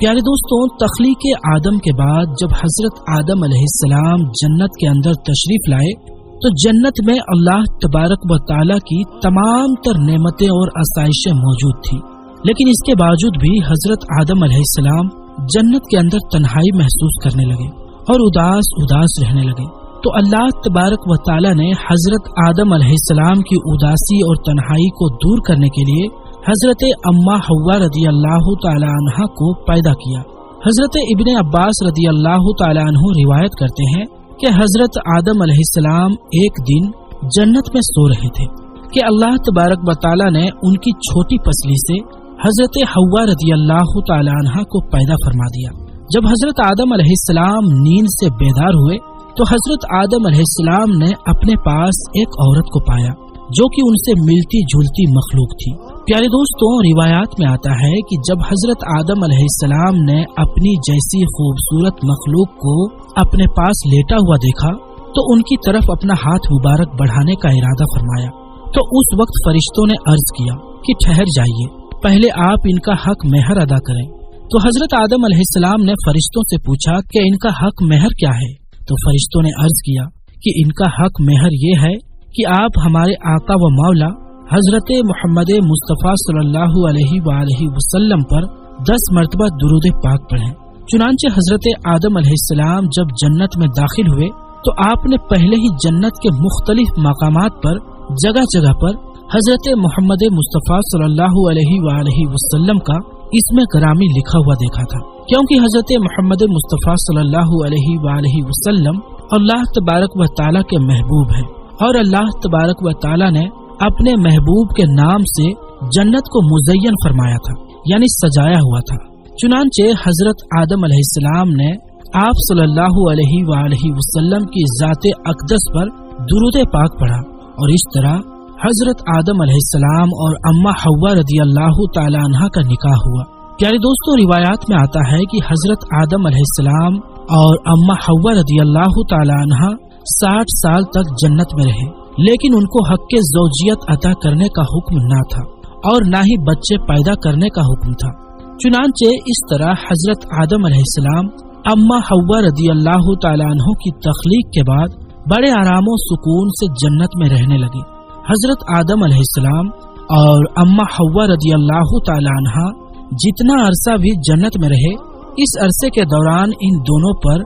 پیارے دوستوں، تخلیق آدم کے بعد جب حضرت آدم علیہ السلام جنت کے اندر تشریف لائے تو جنت میں اللہ تبارک و تعالیٰ کی تمام تر نعمتیں اور آسائشیں موجود تھی، لیکن اس کے باوجود بھی حضرت آدم علیہ السلام جنت کے اندر تنہائی محسوس کرنے لگے اور اداس رہنے لگے۔ تو اللہ تبارک و تعالیٰ نے حضرت آدم علیہ السلام کی اداسی اور تنہائی کو دور کرنے کے لیے حضرت اماں حوا رضی اللہ تعالی عنہ کو پیدا کیا۔ حضرت ابن عباس رضی اللہ تعالی عنہ روایت کرتے ہیں کہ حضرت آدم علیہ السلام ایک دن جنت میں سو رہے تھے کہ اللہ تبارک و تعالی نے ان کی چھوٹی پسلی سے حضرت حوا رضی اللہ تعالی عنہ کو پیدا فرما دیا۔ جب حضرت آدم علیہ السلام نیند سے بیدار ہوئے تو حضرت آدم علیہ السلام نے اپنے پاس ایک عورت کو پایا جو کہ ان سے ملتی جلتی مخلوق تھی۔ پیارے دوستوں، روایات میں آتا ہے کہ جب حضرت آدم علیہ السلام نے اپنی جیسی خوبصورت مخلوق کو اپنے پاس لیٹا ہوا دیکھا تو ان کی طرف اپنا ہاتھ مبارک بڑھانے کا ارادہ فرمایا، تو اس وقت فرشتوں نے عرض کیا کہ ٹھہر جائیے، پہلے آپ ان کا حق مہر ادا کریں۔ تو حضرت آدم علیہ السلام نے فرشتوں سے پوچھا کہ ان کا حق مہر کیا ہے؟ تو فرشتوں نے عرض کیا کہ ان کا حق مہر یہ ہے کہ آپ ہمارے آقا و مولا حضرت محمد مصطفیٰ صلی اللہ علیہ وآلہ وسلم پر 10 مرتبہ درود پاک پڑھیں۔ چنانچہ حضرت آدم علیہ السلام جب جنت میں داخل ہوئے تو آپ نے پہلے ہی جنت کے مختلف مقامات پر جگہ جگہ پر حضرت محمد مصطفیٰ صلی اللہ علیہ وآلہ وسلم کا اسم گرامی لکھا ہوا دیکھا تھا، کیونکہ حضرت محمد مصطفیٰ صلی اللہ علیہ وآلہ وسلم اللہ تبارک و تعالیٰ کے محبوب ہیں، اور اللہ تبارک و تعالیٰ نے اپنے محبوب کے نام سے جنت کو مزین فرمایا تھا، یعنی سجایا ہوا تھا۔ چنانچہ حضرت آدم علیہ السلام نے آپ صلی اللہ علیہ وآلہ وسلم کی ذات اقدس پر درود پاک پڑھا، اور اس طرح حضرت آدم علیہ السلام اور اماں حوا رضی اللہ تعالی عنہ کا نکاح ہوا۔ پیارے دوستوں، روایات میں آتا ہے کہ حضرت آدم علیہ السلام اور اماں حوا رضی اللہ تعالی عنہ 60 سال تک جنت میں رہے، لیکن ان کو حق کے زوجیت عطا کرنے کا حکم نہ تھا اور نہ ہی بچے پیدا کرنے کا حکم تھا۔ چنانچہ اس طرح حضرت آدم علیہ السلام اماں حوا رضی اللہ تعالی عنہ کی تخلیق کے بعد بڑے آرام و سکون سے جنت میں رہنے لگے۔ حضرت آدم علیہ السلام اور اماں حوا رضی اللہ تعالی عنہ جتنا عرصہ بھی جنت میں رہے، اس عرصے کے دوران ان دونوں پر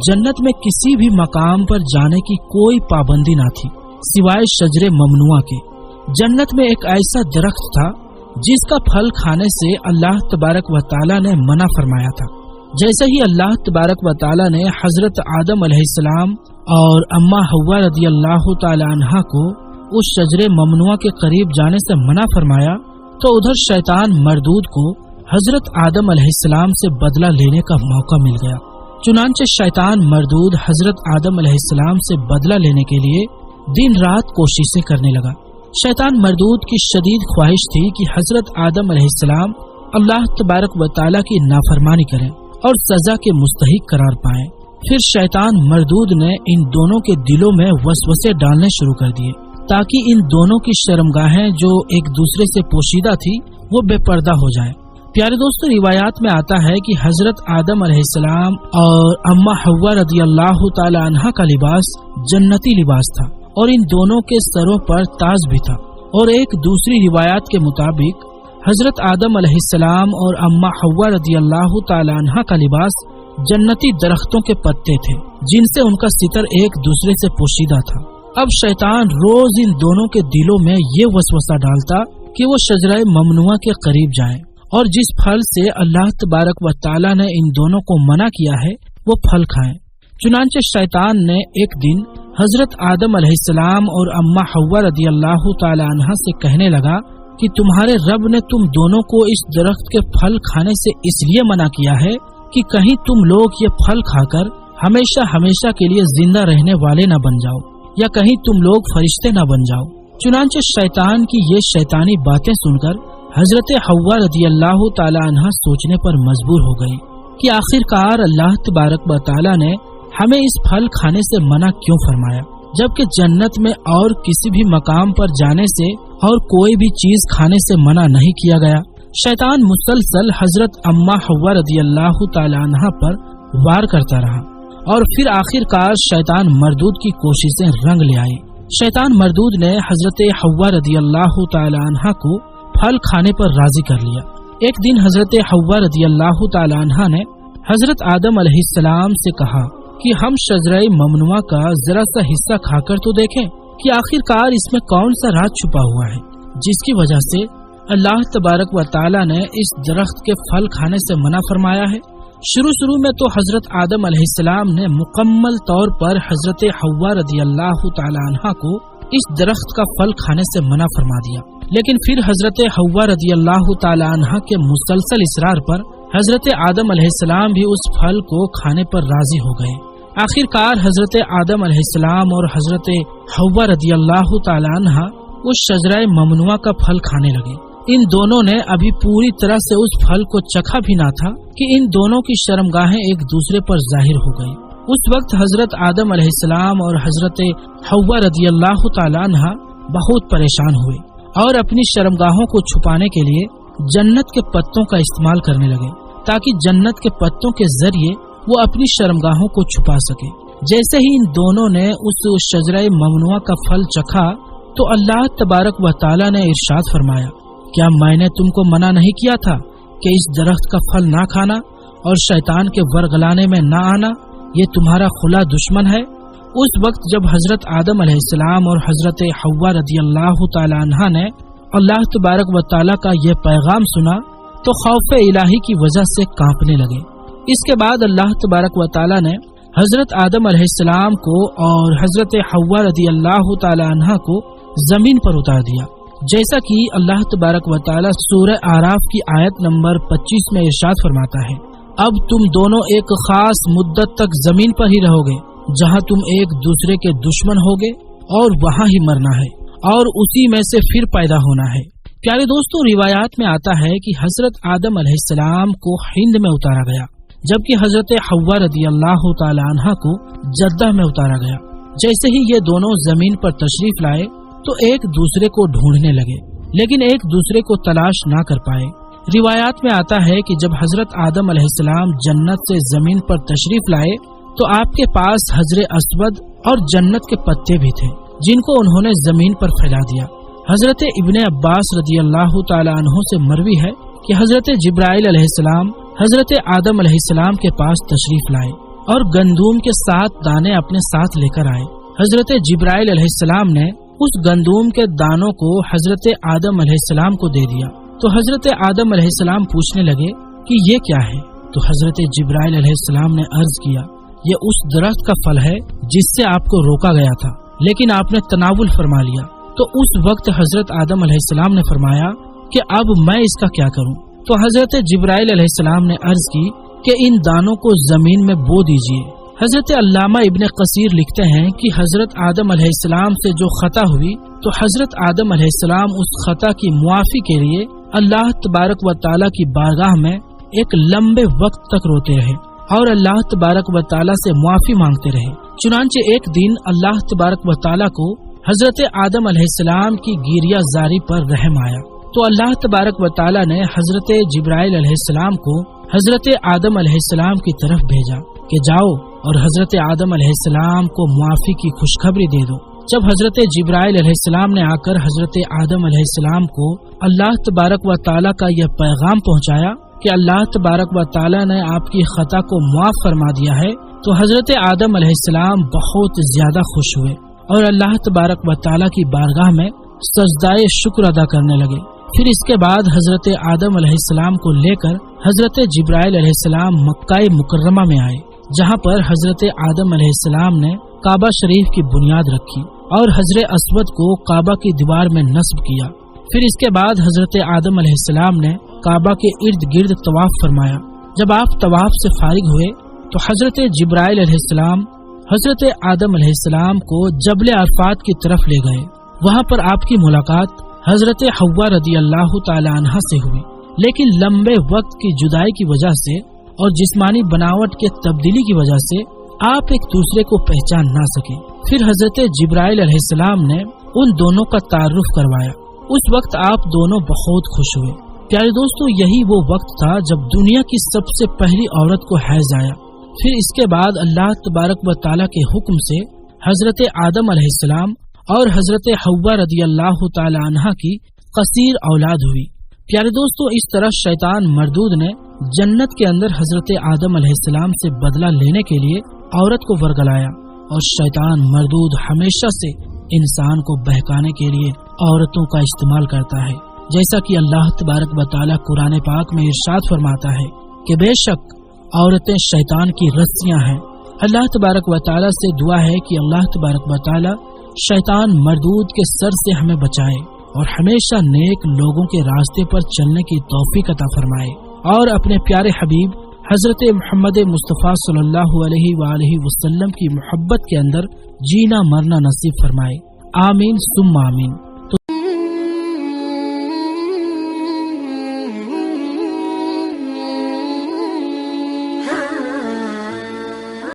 جنت میں کسی بھی مقام پر جانے کی کوئی پابندی نہ تھی سوائے شجر ممنوعہ کے۔ جنت میں ایک ایسا درخت تھا جس کا پھل کھانے سے اللہ تبارک و تعالیٰ نے منع فرمایا تھا۔ جیسے ہی اللہ تبارک و تعالیٰ نے حضرت آدم علیہ السلام اور اماں حوا رضی اللہ تعالی عنہ کو اس شجر ممنوعہ کے قریب جانے سے منع فرمایا تو ادھر شیطان مردود کو حضرت آدم علیہ السلام سے بدلہ لینے کا موقع مل گیا۔ چنانچہ شیطان مردود حضرت آدم علیہ السلام سے بدلہ لینے کے لیے دن رات کوششیں کرنے لگا۔ شیطان مردود کی شدید خواہش تھی کہ حضرت آدم علیہ السلام اللہ تبارک و تعالیٰ کی نافرمانی کریں اور سزا کے مستحق قرار پائیں۔ پھر شیطان مردود نے ان دونوں کے دلوں میں وسوسے ڈالنے شروع کر دیے تاکہ ان دونوں کی شرمگاہیں جو ایک دوسرے سے پوشیدہ تھی وہ بے پردہ ہو جائیں۔ پیارے دوستو، روایات میں آتا ہے کہ حضرت آدم علیہ السلام اور اماں حوا رضی اللہ تعالی عنہ کا لباس جنتی لباس تھا اور ان دونوں کے سروں پر تاج بھی تھا، اور ایک دوسری روایات کے مطابق حضرت آدم علیہ السلام اور اماں حوا رضی اللہ تعالی عنہ کا لباس جنتی درختوں کے پتے تھے جن سے ان کا ستر ایک دوسرے سے پوشیدہ تھا۔ اب شیطان روز ان دونوں کے دلوں میں یہ وسوسہ ڈالتا کہ وہ شجرہ ممنوعہ کے قریب جائیں اور جس پھل سے اللہ تبارک و تعالیٰ نے ان دونوں کو منع کیا ہے وہ پھل کھائیں۔ چنانچہ شیطان نے ایک دن حضرت آدم علیہ السلام اور اماں حوا رضی اللہ تعالی عنہ سے کہنے لگا کہ تمہارے رب نے تم دونوں کو اس درخت کے پھل کھانے سے اس لیے منع کیا ہے کہ کہیں تم لوگ یہ پھل کھا کر ہمیشہ ہمیشہ کے لیے زندہ رہنے والے نہ بن جاؤ، یا کہیں تم لوگ فرشتے نہ بن جاؤ۔ چنانچہ شیطان کی یہ شیطانی باتیں سن کر حضرت حوا رضی اللہ تعالی عنہ سوچنے پر مجبور ہو گئی کہ آخر کار اللہ تبارک و تعالی نے ہمیں اس پھل کھانے سے منع کیوں فرمایا، جبکہ جنت میں اور کسی بھی مقام پر جانے سے اور کوئی بھی چیز کھانے سے منع نہیں کیا گیا۔ شیطان مسلسل حضرت اما حوا رضی اللہ تعالی عنہا پر وار کرتا رہا اور پھر آخر کار شیطان مردود کی کوششیں رنگ لے آئی۔ شیطان مردود نے حضرت حوا رضی اللہ تعالی عنہا کو پھل کھانے پر راضی کر لیا۔ ایک دن حضرت حوا رضی اللہ تعالی عنہا نے حضرت آدم علیہ السلام سے کہا کہ ہم شجرہ ممنوعہ کا ذرا سا حصہ کھا کر تو دیکھیں کہ آخر کار اس میں کون سا راز چھپا ہوا ہے جس کی وجہ سے اللہ تبارک و تعالی نے اس درخت کے پھل کھانے سے منع فرمایا ہے۔ شروع میں تو حضرت آدم علیہ السلام نے مکمل طور پر حضرت حوا رضی اللہ تعالی عنہا کو اس درخت کا پھل کھانے سے منع فرما دیا، لیکن پھر حضرت حوا رضی اللہ تعالی عنہا کے مسلسل اصرار پر حضرت آدم علیہ السلام بھی اس پھل کو کھانے پر راضی ہو گئے۔ آخر کار حضرت آدم علیہ السلام اور حضرت حوا رضی اللہ تعالی عنہا اس شجرہ ممنوعہ کا پھل کھانے لگے۔ ان دونوں نے ابھی پوری طرح سے اس پھل کو چکھا بھی نہ تھا کہ ان دونوں کی شرمگاہیں ایک دوسرے پر ظاہر ہو گئی۔ اس وقت حضرت آدم علیہ السلام اور حضرت حوا رضی اللہ تعالی عنہا بہت پریشان ہوئے اور اپنی شرمگاہوں کو چھپانے کے لیے جنت کے پتوں کا استعمال کرنے لگے تاکہ جنت کے پتوں کے ذریعے وہ اپنی شرمگاہوں کو چھپا سکے۔ جیسے ہی ان دونوں نے اس شجرہ ممنوعہ کا پھل چکھا تو اللہ تبارک و تعالی نے ارشاد فرمایا، کیا میں نے تم کو منع نہیں کیا تھا کہ اس درخت کا پھل نہ کھانا اور شیطان کے ورگلانے میں نہ آنا؟ یہ تمہارا کھلا دشمن ہے۔ اس وقت جب حضرت آدم علیہ السلام اور حضرت حوا رضی اللہ تعالی عنہا نے اللہ تبارک و تعالی کا یہ پیغام سنا تو خوف الہی کی وجہ سے کانپنے لگے۔ اس کے بعد اللہ تبارک و تعالی نے حضرت آدم علیہ السلام کو اور حضرت حوا رضی اللہ تعالی عنہا کو زمین پر اتار دیا، جیسا کہ اللہ تبارک و تعالی سورہ اعراف کی آیت نمبر 25 میں ارشاد فرماتا ہے، اب تم دونوں ایک خاص مدت تک زمین پر ہی رہو گے جہاں تم ایک دوسرے کے دشمن ہوگے اور وہاں ہی مرنا ہے اور اسی میں سے پھر پیدا ہونا ہے۔ پیارے دوستوں، روایات میں آتا ہے کہ حضرت آدم علیہ السلام کو ہند میں اتارا گیا جبکہ حضرت حوا رضی اللہ تعالی عنہا کو جدہ میں اتارا گیا۔ جیسے ہی یہ دونوں زمین پر تشریف لائے تو ایک دوسرے کو ڈھونڈنے لگے لیکن ایک دوسرے کو تلاش نہ کر پائے۔ روایات میں آتا ہے کہ جب حضرت آدم علیہ السلام جنت سے زمین پر تشریف لائے تو آپ کے پاس حجر اسود اور جنت کے پتے بھی تھے جن کو انہوں نے زمین پر پھیلا دیا۔ حضرت ابن عباس رضی اللہ تعالی عنہ سے مروی ہے کہ حضرت جبرائیل علیہ السلام حضرت آدم علیہ السلام کے پاس تشریف لائے اور گندم کے 7 دانے اپنے ساتھ لے کر آئے۔ حضرت جبرائیل علیہ السلام نے اس گندم کے دانوں کو حضرت آدم علیہ السلام کو دے دیا تو حضرت آدم علیہ السلام پوچھنے لگے کہ یہ کیا ہے؟ تو حضرت جبرائیل علیہ السلام نے عرض کیا، یہ اس درخت کا پھل ہے جس سے آپ کو روکا گیا تھا لیکن آپ نے تناول فرما لیا۔ تو اس وقت حضرت آدم علیہ السلام نے فرمایا کہ اب میں اس کا کیا کروں؟ تو حضرت جبرائیل علیہ السلام نے عرض کی کہ ان دانوں کو زمین میں بو دیجیے۔ حضرت علامہ ابن قصیر لکھتے ہیں کہ حضرت آدم علیہ السلام سے جو خطا ہوئی تو حضرت آدم علیہ السلام اس خطا کی معافی کے لیے اللہ تبارک و تعالی کی بارگاہ میں ایک لمبے وقت تک روتے رہے اور اللہ تبارک و تعالی سے معافی مانگتے رہے۔ چنانچہ ایک دن اللہ تبارک و تعالی کو حضرت آدم علیہ السلام کی گیریہ زاری پر رحم آیا تو اللہ تبارک و تعالی نے حضرت جبرائیل علیہ السلام کو حضرت آدم علیہ السلام کی طرف بھیجا کہ جاؤ اور حضرت آدم علیہ السلام کو معافی کی خوشخبری دے دو۔ جب حضرت جبرائیل علیہ السلام نے آ کر حضرت آدم علیہ السلام کو اللہ تبارک و تعالی کا یہ پیغام پہنچایا کہ اللہ تبارک و تعالی نے آپ کی خطا کو معاف فرما دیا ہے تو حضرت آدم علیہ السلام بہت زیادہ خوش ہوئے اور اللہ تبارک و تعالی کی بارگاہ میں سجدائے شکر ادا کرنے لگے۔ پھر اس کے بعد حضرت آدم علیہ السلام کو لے کر حضرت جبرائیل علیہ السلام مکہ مکرمہ میں آئے جہاں پر حضرت آدم علیہ السلام نے کعبہ شریف کی بنیاد رکھی اور حجر اسود کو کعبہ کی دیوار میں نصب کیا۔ پھر اس کے بعد حضرت آدم علیہ السلام نے کعبہ کے ارد گرد طواف فرمایا۔ جب آپ طواف سے فارغ ہوئے تو حضرت جبرائیل علیہ السلام حضرت آدم علیہ السلام کو جبل عرفات کی طرف لے گئے۔ وہاں پر آپ کی ملاقات حضرت حوا رضی اللہ تعالی عنہا سے ہوئی، لیکن لمبے وقت کی جدائی کی وجہ سے اور جسمانی بناوٹ کے تبدیلی کی وجہ سے آپ ایک دوسرے کو پہچان نہ سکے۔ پھر حضرت جبرائیل علیہ السلام نے ان دونوں کا تعارف کروایا۔ اس وقت آپ دونوں بہت خوش ہوئے۔ پیارے دوستو، یہی وہ وقت تھا جب دنیا کی سب سے پہلی عورت کو حیض آیا۔ پھر اس کے بعد اللہ تبارک و تعالیٰ کے حکم سے حضرت آدم علیہ السلام اور حضرت حوا رضی اللہ تعالی عنہا کی قصیر اولاد ہوئی۔ پیارے دوستو، اس طرح شیطان مردود نے جنت کے اندر حضرت آدم علیہ السلام سے بدلہ لینے کے لیے عورت کو ورگلایا، اور شیطان مردود ہمیشہ سے انسان کو بہکانے کے لیے عورتوں کا استعمال کرتا ہے، جیسا کہ اللہ تبارک و تعالیٰ قرآن پاک میں ارشاد فرماتا ہے کہ بے شک عورتیں شیطان کی رسیاں ہیں۔ اللہ تبارک و تعالیٰ سے دعا ہے کہ اللہ تبارک و تعالیٰ شیطان مردود کے سر سے ہمیں بچائے اور ہمیشہ نیک لوگوں کے راستے پر چلنے کی توفیق عطا فرمائے، اور اپنے پیارے حبیب حضرت محمد مصطفیٰ صلی اللہ علیہ وآلہ وسلم کی محبت کے اندر جینا مرنا نصیب فرمائے، آمین ثم آمین۔